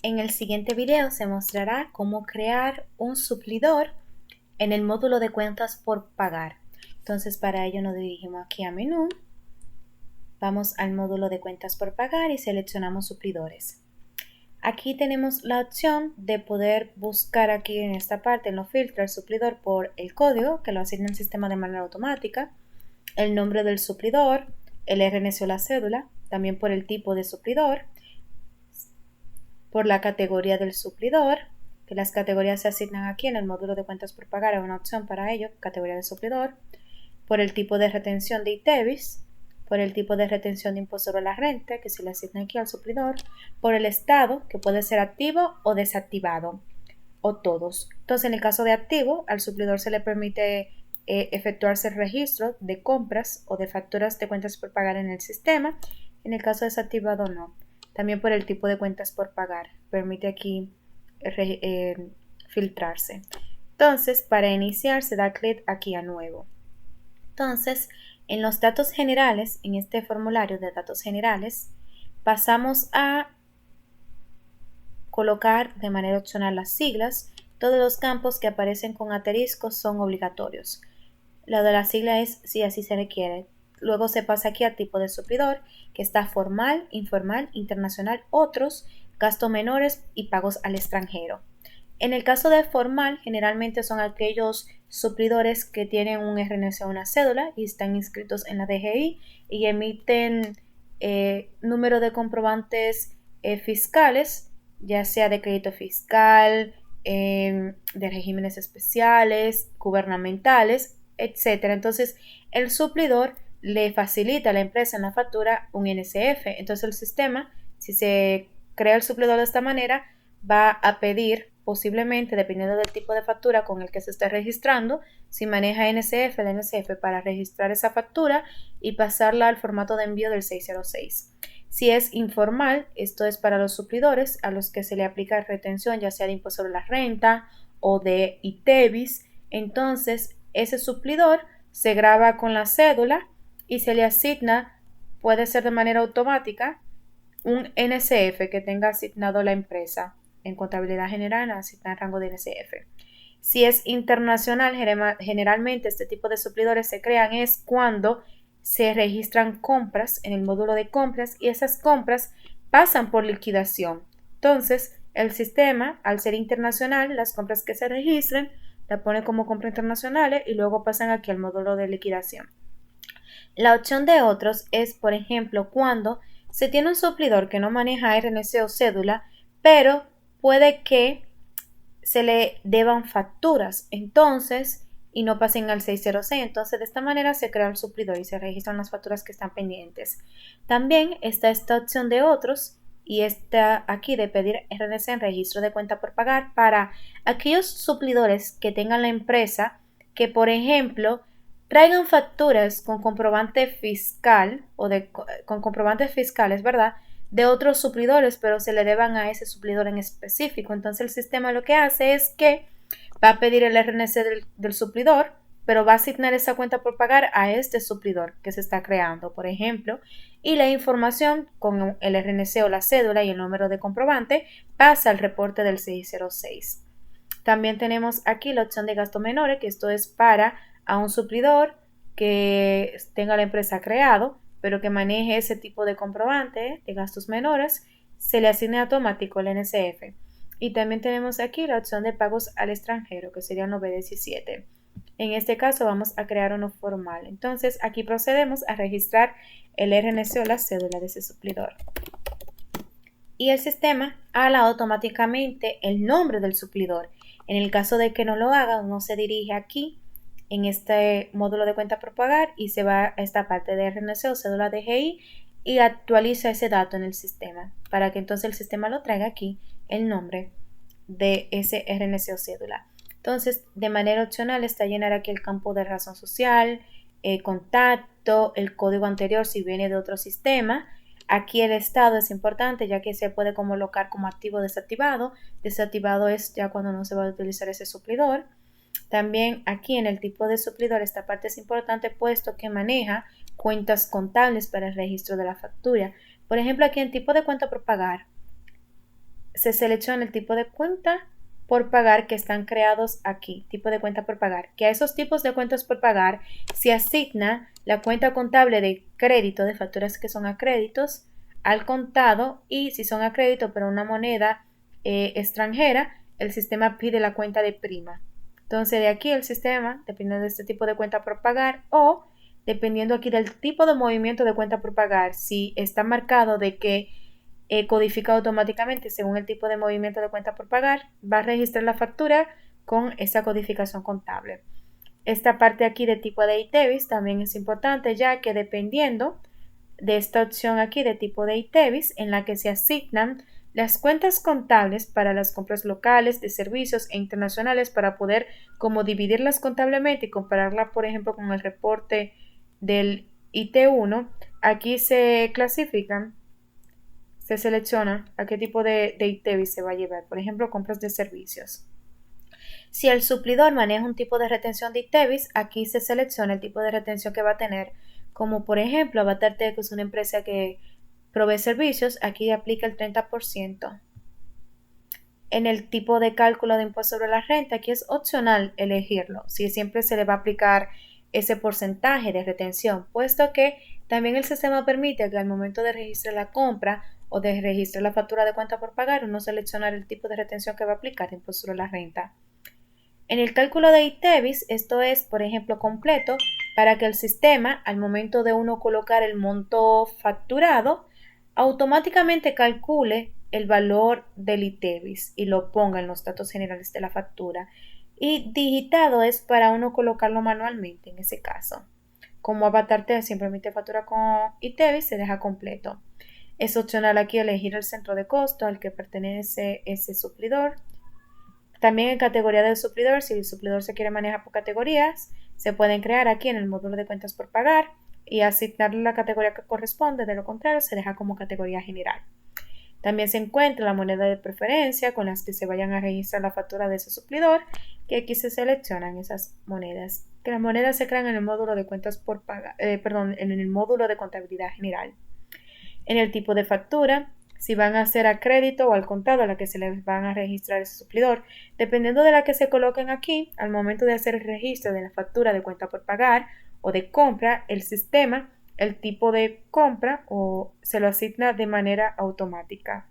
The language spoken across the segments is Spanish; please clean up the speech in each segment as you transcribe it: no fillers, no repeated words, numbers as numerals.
En el siguiente video se mostrará cómo crear un suplidor en el módulo de cuentas por pagar. Entonces para ello nos dirigimos aquí a menú, vamos al módulo de cuentas por pagar y seleccionamos suplidores. Aquí tenemos la opción de poder buscar aquí en esta parte en los filtros el suplidor por el código que lo asigna el sistema de manera automática, el nombre del suplidor, el RNC o la cédula, también por el tipo de suplidor, por la categoría del suplidor, que las categorías se asignan aquí en el módulo de cuentas por pagar, hay una opción para ello, categoría de suplidor, por el tipo de retención de ITEVIS, por el tipo de retención de impuesto sobre la renta, que se le asigna aquí al suplidor, por el estado, que puede ser activo o desactivado, o todos. Entonces, en el caso de activo, al suplidor se le permite efectuarse el registro de compras o de facturas de cuentas por pagar en el sistema. En el caso desactivado, no. También por el tipo de cuentas por pagar. Permite aquí filtrarse. Entonces, para iniciar, se da clic aquí a nuevo. Entonces, en los datos generales, en este formulario de datos generales, pasamos a colocar de manera opcional las siglas. Todos los campos que aparecen con asteriscos son obligatorios. La de la sigla es si así se requiere. Luego se pasa aquí a tipo de suplidor, que está formal, informal, internacional, otros, gastos menores y pagos al extranjero. En el caso de formal, generalmente son aquellos suplidores que tienen un RNC o una cédula y están inscritos en la DGI y emiten número de comprobantes fiscales, ya sea de crédito fiscal, de regímenes especiales, gubernamentales, etc. Entonces, el suplidor le facilita a la empresa en la factura un NSF. Entonces, el sistema, si se crea el suplidor de esta manera, va a pedir posiblemente, dependiendo del tipo de factura con el que se esté registrando, si maneja NSF, el NSF para registrar esa factura y pasarla al formato de envío del 606. Si es informal, esto es para los suplidores a los que se le aplica retención, ya sea de impuesto sobre la renta o de ITEVIS. Entonces, ese suplidor se graba con la cédula y se le asigna, puede ser de manera automática, un NSF que tenga asignado la empresa. En contabilidad general asigna el rango de NSF. Si es internacional, generalmente este tipo de suplidores se crean es cuando se registran compras en el módulo de compras y esas compras pasan por liquidación. Entonces, el sistema, al ser internacional, las compras que se registren la pone como compras internacionales y luego pasan aquí al módulo de liquidación. La opción de otros es, por ejemplo, cuando se tiene un suplidor que no maneja RNC o cédula, pero puede que se le deban facturas, entonces, y no pasen al 606. Entonces, de esta manera se crea el suplidor y se registran las facturas que están pendientes. También está esta opción de otros y está aquí de pedir RNC en registro de cuenta por pagar para aquellos suplidores que tengan la empresa que, por ejemplo, traigan facturas con comprobante fiscal o con comprobantes fiscales, ¿verdad?, de otros suplidores, pero se le deban a ese suplidor en específico. Entonces el sistema lo que hace es que va a pedir el RNC del suplidor, pero va a asignar esa cuenta por pagar a este suplidor que se está creando, por ejemplo, y la información con el RNC o la cédula y el número de comprobante pasa al reporte del 606. También tenemos aquí la opción de gastos menores, que esto es para a un suplidor que tenga la empresa creado, pero que maneje ese tipo de comprobante de gastos menores, se le asigna automático el NSF. Y también tenemos aquí la opción de pagos al extranjero, que sería el 917. En este caso vamos a crear uno formal. Entonces aquí procedemos a registrar el RNC o la cédula de ese suplidor. Y el sistema habla automáticamente el nombre del suplidor. En el caso de que no lo haga, uno se dirige aquí en este módulo de cuenta por pagar y se va a esta parte de RNC o cédula DGI y actualiza ese dato en el sistema para que entonces el sistema lo traiga aquí el nombre de ese RNC o cédula. Entonces, de manera opcional está llenar aquí el campo de razón social, contacto, el código anterior si viene de otro sistema. Aquí el estado es importante ya que se puede colocar como activo o desactivado. Desactivado es ya cuando no se va a utilizar ese suplidor. También aquí en el tipo de suplidor esta parte es importante puesto que maneja cuentas contables para el registro de la factura. Por ejemplo, aquí en tipo de cuenta por pagar se selecciona el tipo de cuenta por pagar que están creados aquí, tipo de cuenta por pagar, que a esos tipos de cuentas por pagar se asigna la cuenta contable de crédito, de facturas que son a créditos, al contado, y si son a crédito pero una moneda extranjera, el sistema pide la cuenta de prima. Entonces de aquí el sistema, dependiendo de este tipo de cuenta por pagar o dependiendo aquí del tipo de movimiento de cuenta por pagar, si está marcado de que codifica automáticamente según el tipo de movimiento de cuenta por pagar, va a registrar la factura con esa codificación contable. Esta parte aquí de tipo de ITEVIS también es importante, ya que dependiendo de esta opción aquí de tipo de ITEVIS, en la que se asignan las cuentas contables para las compras locales de servicios e internacionales para poder como dividirlas contablemente y compararla, por ejemplo, con el reporte del IT1, aquí se clasifican, se selecciona a qué tipo de ITEVIS se va a llevar, por ejemplo, compras de servicios. Si el suplidor maneja un tipo de retención de ITEVIS, aquí se selecciona el tipo de retención que va a tener, como por ejemplo, Avatar Tech es una empresa que provee servicios, aquí aplica el 30%. En el tipo de cálculo de impuesto sobre la renta, aquí es opcional elegirlo, si siempre se le va a aplicar ese porcentaje de retención, puesto que también el sistema permite que al momento de registrar la compra o de registrar la factura de cuenta por pagar, uno seleccionar el tipo de retención que va a aplicar de impuesto sobre la renta. En el cálculo de ITEVIS, esto es, por ejemplo, completo, para que el sistema, al momento de uno colocar el monto facturado, automáticamente calcule el valor del ITEVIS y lo ponga en los datos generales de la factura. Y digitado es para uno colocarlo manualmente en ese caso. Como Avatar T siempre emite factura con ITEVIS, se deja completo. Es opcional aquí elegir el centro de costo al que pertenece ese suplidor. También en categoría del suplidor, si el suplidor se quiere manejar por categorías, se pueden crear aquí en el módulo de cuentas por pagar y asignarle la categoría que corresponde, de lo contrario se deja como categoría general. También se encuentra la moneda de preferencia con las que se vayan a registrar la factura de ese suplidor, que aquí se seleccionan esas monedas, que las monedas se crean en el módulo de cuentas por pagar, en el módulo de contabilidad general. En el tipo de factura, si van a ser a crédito o al contado a la que se les van a registrar ese suplidor. Dependiendo de la que se coloquen aquí, al momento de hacer el registro de la factura de cuenta por pagar o de compra, el sistema, el tipo de compra o se lo asigna de manera automática.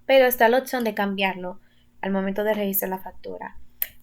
Pero está la opción de cambiarlo al momento de registrar la factura.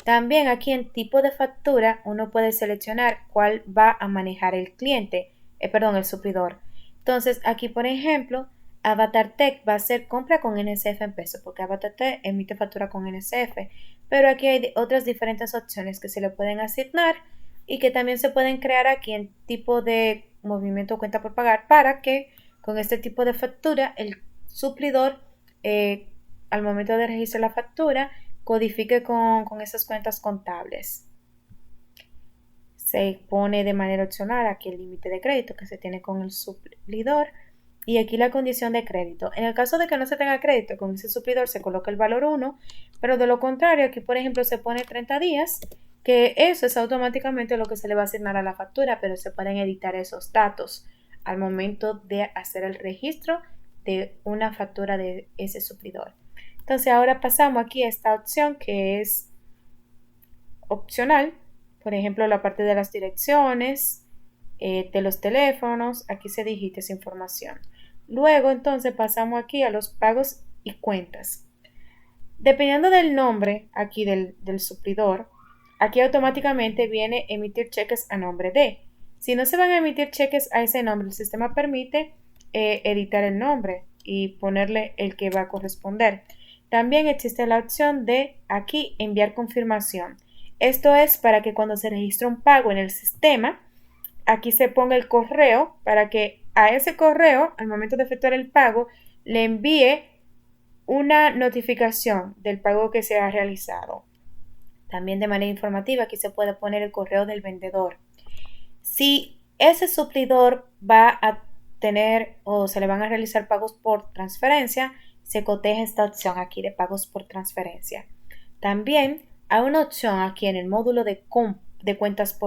También aquí en tipo de factura uno puede seleccionar cuál va a manejar el cliente, el suplidor. Entonces aquí por ejemplo Avatar Tech va a hacer compra con NSF en pesos porque Avatar Tech emite factura con NSF, pero aquí hay otras diferentes opciones que se le pueden asignar y que también se pueden crear aquí en tipo de movimiento cuenta por pagar para que con este tipo de factura el suplidor al momento de registrar la factura codifique con esas cuentas contables. Se pone de manera opcional aquí el límite de crédito que se tiene con el suplidor y aquí la condición de crédito. En el caso de que no se tenga crédito con ese suplidor se coloca el valor 1, pero de lo contrario aquí por ejemplo se pone 30 días, que eso es automáticamente lo que se le va a asignar a la factura, pero se pueden editar esos datos al momento de hacer el registro de una factura de ese suplidor. Entonces ahora pasamos aquí a esta opción que es opcional, por ejemplo la parte de las direcciones, de los teléfonos, aquí se digita esa información. Luego entonces pasamos aquí a los pagos y cuentas. Dependiendo del nombre aquí del suplidor, aquí automáticamente viene emitir cheques a nombre de. Si no se van a emitir cheques a ese nombre, el sistema permite editar el nombre y ponerle el que va a corresponder. También existe la opción de aquí enviar confirmación. Esto es para que cuando se registre un pago en el sistema, aquí se ponga el correo para que a ese correo, al momento de efectuar el pago, le envíe una notificación del pago que se ha realizado. También de manera informativa aquí se puede poner el correo del vendedor. Si ese suplidor va a tener o se le van a realizar pagos por transferencia, se coteja esta opción aquí de pagos por transferencia. También hay una opción aquí en el módulo de cuentas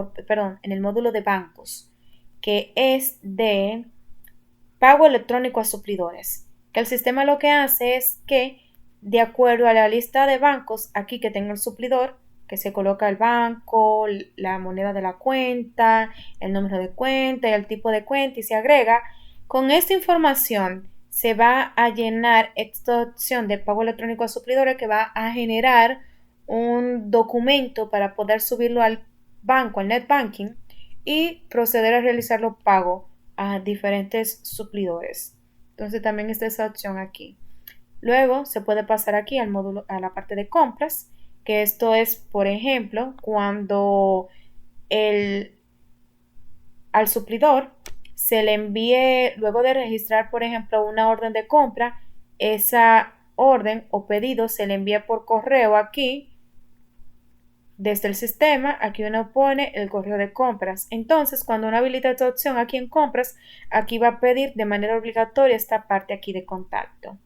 en el módulo de bancos, que es de pago electrónico a suplidores, que el sistema lo que hace es que de acuerdo a la lista de bancos aquí que tenga el suplidor, que se coloca el banco, la moneda de la cuenta, el número de cuenta y el tipo de cuenta y se agrega. Con esta información se va a llenar esta opción de pago electrónico a suplidores que va a generar un documento para poder subirlo al banco, al net banking y proceder a realizar los pagos a diferentes suplidores. Entonces también está esa opción aquí. Luego se puede pasar aquí al módulo, a la parte de compras, que esto es, por ejemplo, cuando al suplidor se le envíe, luego de registrar, por ejemplo, una orden de compra, esa orden o pedido se le envía por correo aquí, desde el sistema, aquí uno pone el correo de compras. Entonces, cuando uno habilita esta opción aquí en compras, aquí va a pedir de manera obligatoria esta parte aquí de contacto.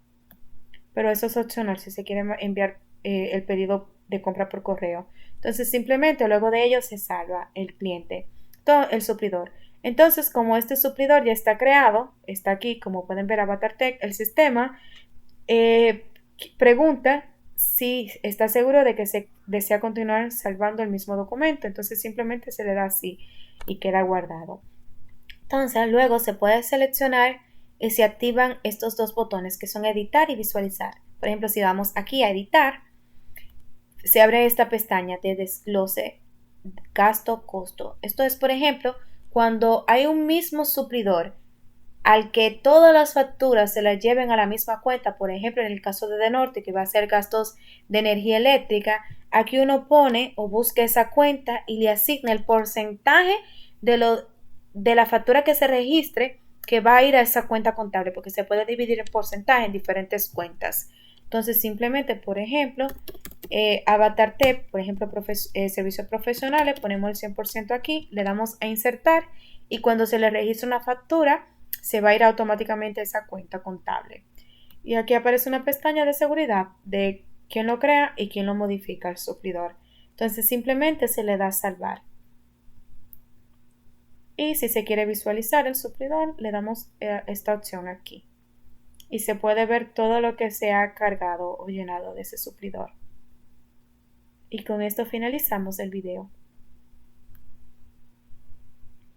Pero eso es opcional si se quiere enviar el pedido de compra por correo. Entonces, simplemente luego de ello se salva el cliente, todo el suplidor. Entonces, como este suplidor ya está creado, está aquí, como pueden ver, Avatar Tech, el sistema pregunta si está seguro de que se desea continuar salvando el mismo documento. Entonces, simplemente se le da así y queda guardado. Entonces, luego se puede seleccionar y se activan estos dos botones que son editar y visualizar. Por ejemplo, si vamos aquí a editar, se abre esta pestaña de desglose gasto costo. Esto es, por ejemplo, cuando hay un mismo suplidor al que todas las facturas se las lleven a la misma cuenta, por ejemplo, en el caso de Norte, que va a ser gastos de energía eléctrica, aquí uno pone o busca esa cuenta y le asigna el porcentaje de la factura que se registre que va a ir a esa cuenta contable, porque se puede dividir en porcentaje en diferentes cuentas. Entonces, simplemente, por ejemplo, Avatar Tech, por ejemplo, servicios profesionales, ponemos el 100% aquí, le damos a insertar y cuando se le registra una factura, se va a ir automáticamente a esa cuenta contable. Y aquí aparece una pestaña de seguridad de quién lo crea y quién lo modifica, el suplidor. Entonces simplemente se le da a salvar. Y si se quiere visualizar el suplidor, le damos esta opción aquí. Y se puede ver todo lo que se ha cargado o llenado de ese suplidor. Y con esto finalizamos el video.